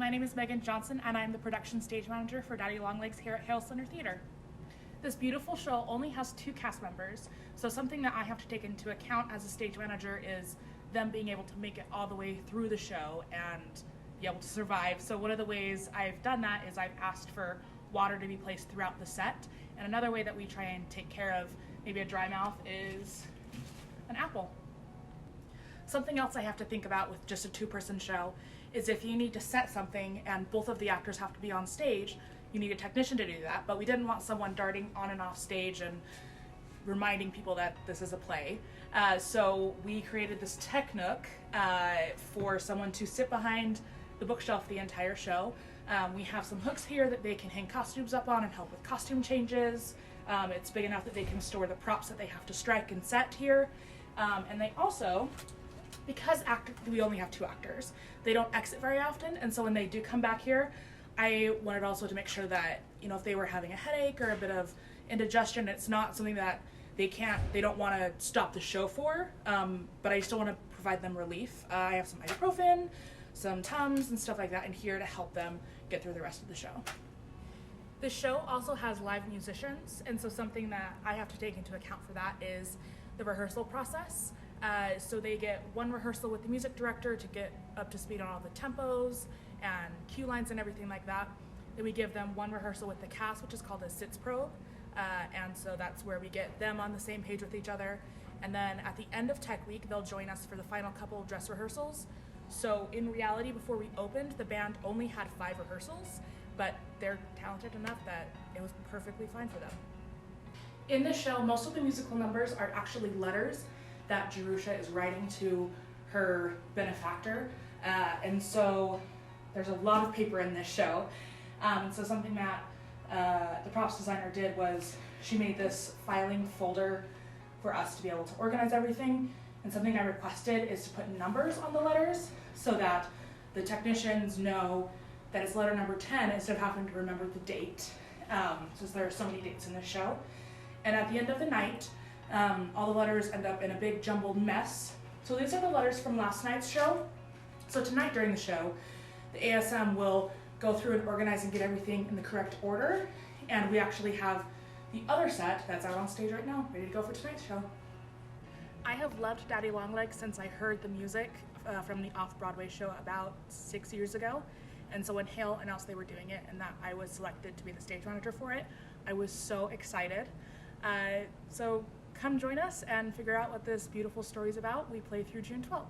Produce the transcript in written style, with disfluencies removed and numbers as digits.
My name is Megan Johnson and I'm the production stage manager for Daddy Longlegs here at Hale Center Theater. This beautiful show only has 2 cast members, so something that I have to take into account as a stage manager is them being able to make it all the way through the show and be able to survive. So one of the ways I've done that is I've asked for water to be placed throughout the set, and another way that we try and take care of maybe a dry mouth is an apple. Something else I have to think about with just a 2-person show is if you need to set something and both of the actors have to be on stage, you need a technician to do that, but we didn't want someone darting on and off stage and reminding people that this is a play. So we created this tech nook for someone to sit behind the bookshelf the entire show. We have some hooks here that they can hang costumes up on and help with costume changes. It's big enough that they can store the props that they have to strike and set here. And they also, because we only have 2 actors, they don't exit very often, and so when they do come back here, I wanted also to make sure that, you know, if they were having a headache or a bit of indigestion, it's not something that they don't want to stop the show for, but I still want to provide them relief. I have some ibuprofen, some Tums and stuff like that in here to help them get through the rest of the show. The show also has live musicians, and so something that I have to take into account for that is the rehearsal process. So they get 1 rehearsal with the music director to get up to speed on all the tempos and cue lines and everything like that. Then we give them 1 rehearsal with the cast, which is called a sits probe. And so that's where we get them on the same page with each other. And then at the end of Tech Week, they'll join us for the final couple of dress rehearsals. So in reality, before we opened, the band only had 5 rehearsals, but they're talented enough that it was perfectly fine for them. In this show, most of the musical numbers are actually letters that Jerusha is writing to her benefactor. And so there's a lot of paper in this show. So something that the props designer did was she made this filing folder for us to be able to organize everything. And something I requested is to put numbers on the letters so that the technicians know that it's letter number 10 instead of having to remember the date, since there are so many dates in this show. And at the end of the night, all the letters end up in a big jumbled mess. So these are the letters from last night's show. So tonight during the show, the ASM will go through and organize and get everything in the correct order. And we actually have the other set that's out on stage right now, ready to go for tonight's show. I have loved Daddy Longlegs since I heard the music from the off-Broadway show about 6 years ago. And so when Hale announced they were doing it and that I was selected to be the stage manager for it, I was so excited. So come join us and figure out what this beautiful story is about. We play through June 12th.